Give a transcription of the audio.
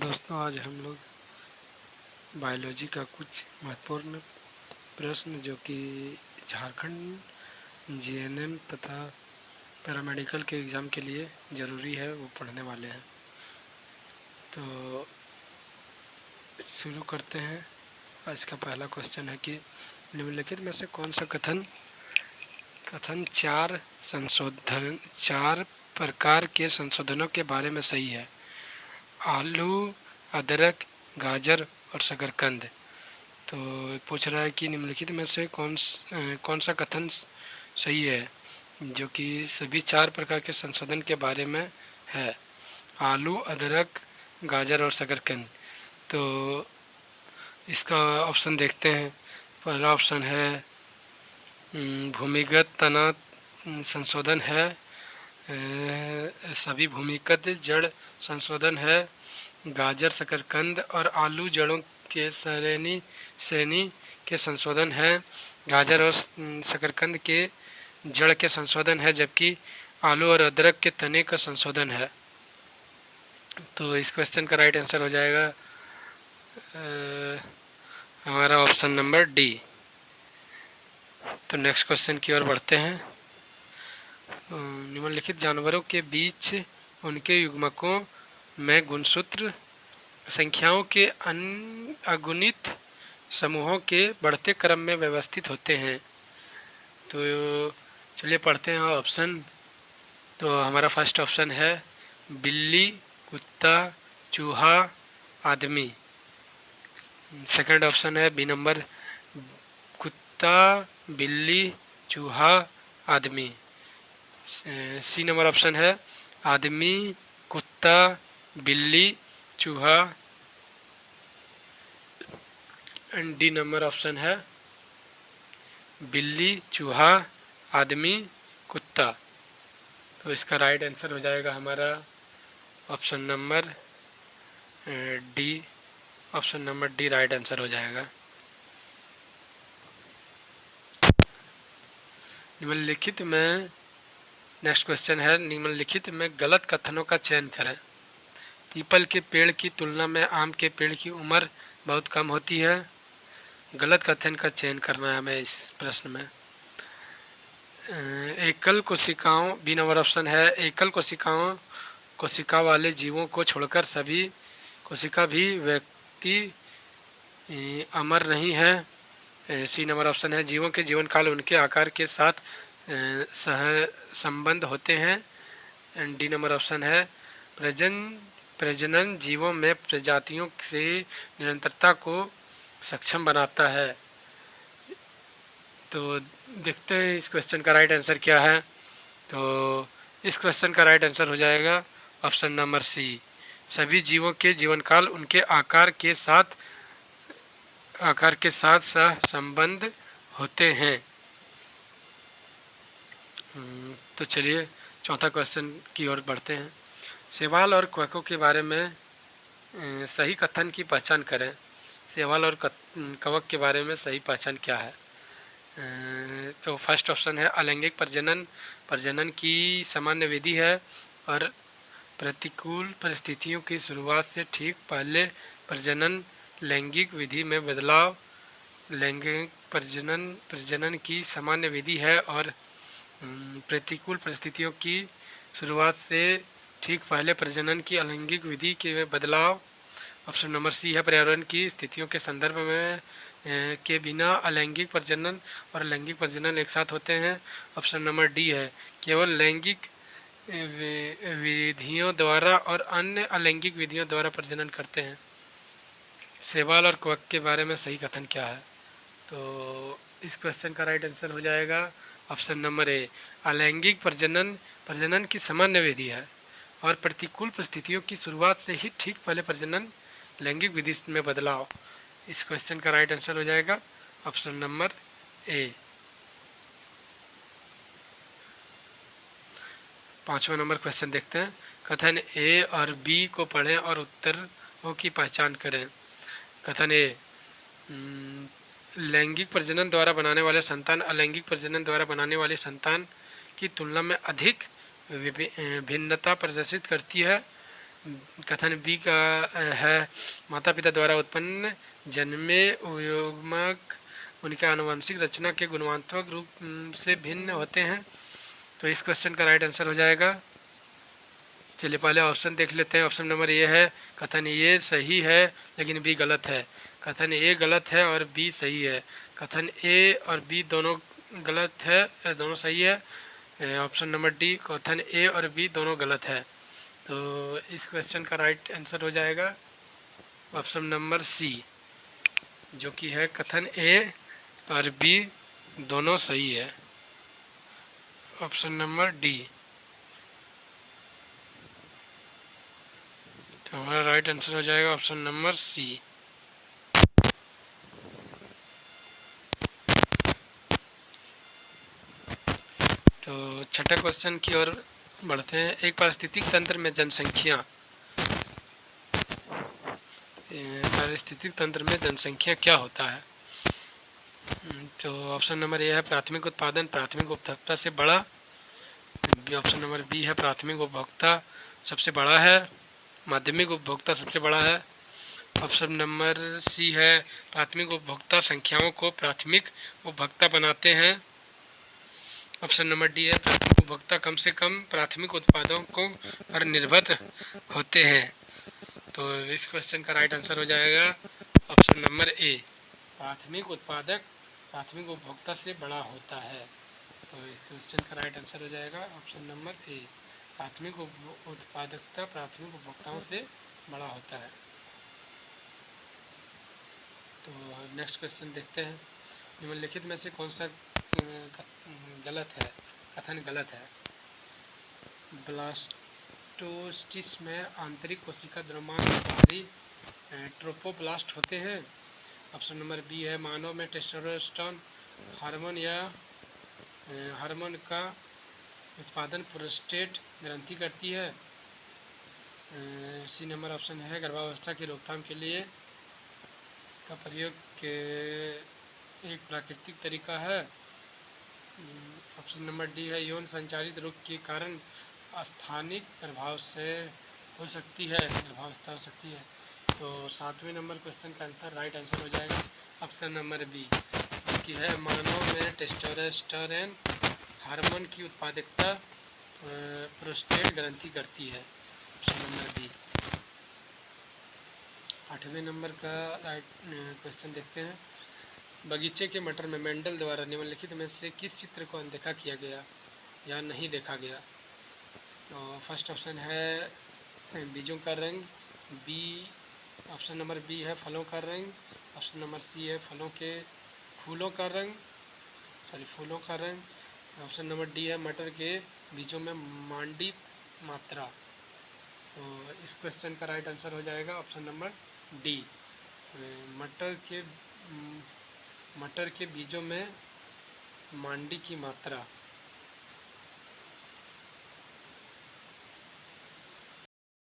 दोस्तों, आज हम लोग बायोलॉजी का कुछ महत्वपूर्ण प्रश्न जो कि झारखंड जीएनएम तथा पैरामेडिकल के एग्ज़ाम के लिए ज़रूरी है वो पढ़ने वाले हैं। तो शुरू करते हैं। आज का पहला क्वेश्चन है कि निम्नलिखित में से कौन सा कथन चार प्रकार के संशोधनों के बारे में सही है? आलू, अदरक, गाजर और शकरकंद। तो पूछ रहा है कि निम्नलिखित में से कौन सा कथन सही है जो कि सभी चार प्रकार के संशोधन के बारे में है? आलू, अदरक, गाजर और शकरकंद। तो इसका ऑप्शन देखते हैं। पहला ऑप्शन है भूमिगत तना संशोधन है, सभी भूमिगत जड़ संशोधन है, गाजर, शकरकंद और आलू जड़ों के श्रेणी के संशोधन है, गाजर और शकरकंद के जड़ के संशोधन है, जबकि आलू और अदरक के तने का संशोधन है। तो इस क्वेश्चन का राइट आंसर हो जाएगा हमारा ऑप्शन नंबर डी। तो नेक्स्ट क्वेश्चन की ओर बढ़ते हैं। निम्नलिखित जानवरों के बीच उनके युग्मकों में गुणसूत्र संख्याओं के अगुणित समूहों के बढ़ते क्रम में व्यवस्थित होते हैं। तो चलिए पढ़ते हैं ऑप्शन। तो हमारा फर्स्ट ऑप्शन है बिल्ली, कुत्ता, चूहा, आदमी। सेकंड ऑप्शन है बी नंबर, कुत्ता, बिल्ली, चूहा, आदमी। सी नंबर ऑप्शन है आदमी, कुत्ता, बिल्ली, चूहा। एंड डी नंबर ऑप्शन है बिल्ली, चूहा, आदमी, कुत्ता। तो इसका राइट आंसर हो जाएगा हमारा option number D. Option number D right answer हो जाएगा। निम्नलिखित में नेक्स्ट क्वेश्चन है, निम्नलिखित में गलत कथनों का चयन करें। पीपल के पेड़ की तुलना में आम के पेड़ की उम्र बहुत कम होती है। गलत कथन का चयन करना है हमें इस प्रश्न में। एकल कोशिकाओं, बी नंबर ऑप्शन है एकल कोशिका वाले जीवों को छोड़कर सभी कोशिका भी व्यक्ति अमर नहीं है। सी नंबर ऑप्शन है जीवों के जीवन काल उनके आकार के साथ सह संबंध होते हैं। एंड डी नंबर ऑप्शन है प्रजनन जीवों में प्रजातियों से निरंतरता को सक्षम बनाता है। तो देखते हैं इस क्वेश्चन का राइट आंसर क्या है। तो इस क्वेश्चन का राइट आंसर हो जाएगा ऑप्शन नंबर सी, सभी जीवों के जीवन काल उनके आकार के साथ सह संबंध होते हैं। तो चलिए चौथा क्वेश्चन की ओर बढ़ते हैं। शैवाल और कवकों के बारे में सही कथन की पहचान करें। शैवाल और कवक के बारे में सही पहचान क्या है? तो फर्स्ट ऑप्शन है अलैंगिक प्रजनन की सामान्य विधि है और प्रतिकूल परिस्थितियों की शुरुआत से ठीक पहले प्रजनन लैंगिक विधि में बदलाव लैंगिक प्रजनन की सामान्य विधि है और प्रतिकूल परिस्थितियों की शुरुआत से ठीक पहले प्रजनन की अलैंगिक विधि के बदलाव। ऑप्शन नंबर सी है पर्यावरण की स्थितियों के संदर्भ में के बिना अलैंगिक प्रजनन और लैंगिक प्रजनन एक साथ होते हैं। ऑप्शन नंबर डी है केवल लैंगिक विधियों द्वारा और अन्य अलैंगिक विधियों द्वारा प्रजनन करते हैं। शैवाल और कवक के बारे में सही कथन क्या है? तो इस क्वेश्चन का राइट आंसर हो जाएगा ऑप्शन नंबर ए, अलैंगिक प्रजनन की सामान्य विधि है और प्रतिकूल परिस्थितियों की शुरुआत से ही ठीक पहले प्रजनन लैंगिक विधि में बदलाव। इस क्वेश्चन का राइट आंसर हो जाएगा ऑप्शन नंबर ए। पांचवा नंबर क्वेश्चन देखते हैं। कथन ए और बी को पढ़ें और उत्तरों की पहचान करें। कथन ए, लैंगिक प्रजनन द्वारा बनाने वाले संतान अलैंगिक प्रजनन द्वारा बनाने वाले संतान की तुलना में अधिक भिन्नता प्रदर्शित करती है। कथन बी का है माता पिता द्वारा उत्पन्न जन्मे युग्मक उनके आनुवंशिक रचना के गुणात्मक रूप से भिन्न होते हैं। तो इस क्वेश्चन का राइट आंसर हो जाएगा। चलिए पहले ऑप्शन देख लेते हैं। ऑप्शन नंबर ए है कथन ए सही है लेकिन बी गलत है। कथन ए गलत है और बी सही है। कथन ए और बी दोनों गलत है, दोनों सही है। ऑप्शन नंबर डी कथन ए और बी दोनों गलत है। तो इस क्वेश्चन का राइट आंसर हो जाएगा ऑप्शन नंबर सी, जो कि है कथन ए और बी दोनों सही है। Option number D. तो हमारा राइट आंसर हो जाएगा ऑप्शन नंबर सी। तो छठा क्वेश्चन की ओर बढ़ते हैं। एक पारिस्थितिक तंत्र में जनसंख्या क्या होता है? तो ऑप्शन नंबर ए है प्राथमिक उत्पादन प्राथमिक उपभोक्ता से बड़ा। ऑप्शन नंबर बी है प्राथमिक उपभोक्ता सबसे बड़ा है, माध्यमिक उपभोक्ता सबसे बड़ा है। ऑप्शन नंबर सी है प्राथमिक उपभोक्ता संख्याओं को प्राथमिक उपभोक्ता बनाते हैं। ऑप्शन नंबर डी है प्राथमिक उपभोक्ता कम से कम प्राथमिक उत्पादों को पर निर्भर होते हैं। तो इस क्वेश्चन का राइट आंसर हो जाएगा ऑप्शन नंबर ए, प्राथमिक उत्पादक प्राथमिक उपभोक्ता से बड़ा होता है। तो इस क्वेश्चन का राइट आंसर हो जाएगा ऑप्शन नंबर ए, प्राथमिक उत्पादकता प्राथमिक उपभोक्ताओं से बड़ा होता है। तो नेक्स्ट क्वेश्चन देखते हैं। निम्नलिखित में से कौन सा गलत है, कथन गलत है? ब्लास्टोसिस्ट में आंतरिक कोशिका द्रव्यमान बाहरी ट्रोपोब्लास्ट होते हैं। ऑप्शन नंबर बी है मानव में टेस्टोस्टेरोन हार्मोन का उत्पादन प्रोस्टेट ग्रंथि करती है। सी नंबर ऑप्शन है गर्भावस्था की रोकथाम के लिए का प्रयोग के एक प्राकृतिक तरीका है। ऑप्शन नंबर डी है यौन संचारित रोग के कारण स्थानिक प्रभाव से हो सकती है, गर्भावस्था हो सकती है। तो 7वें नंबर क्वेश्चन का आंसर राइट आंसर हो जाएगा ऑप्शन नंबर बी, कि है मानव में टेस्टोस्टेरोन हार्मोन की उत्पादकता प्रोस्टेट ग्रंथि करती है। Option number B. 8वें नंबर का राइट क्वेश्चन देखते हैं। बगीचे के मटर में मेंडल द्वारा निम्नलिखित में से किस चित्र को अनदेखा किया गया या नहीं देखा गया? तो फर्स्ट ऑप्शन है बीजों का रंग, बी ऑप्शन नंबर बी है फलों का रंग, ऑप्शन नंबर सी है फूलों का रंग, ऑप्शन नंबर डी है मटर के बीजों में मांडी मात्रा। तो इस क्वेश्चन का राइट आंसर हो जाएगा ऑप्शन नंबर डी, मटर के बीजों में मांडी की मात्रा।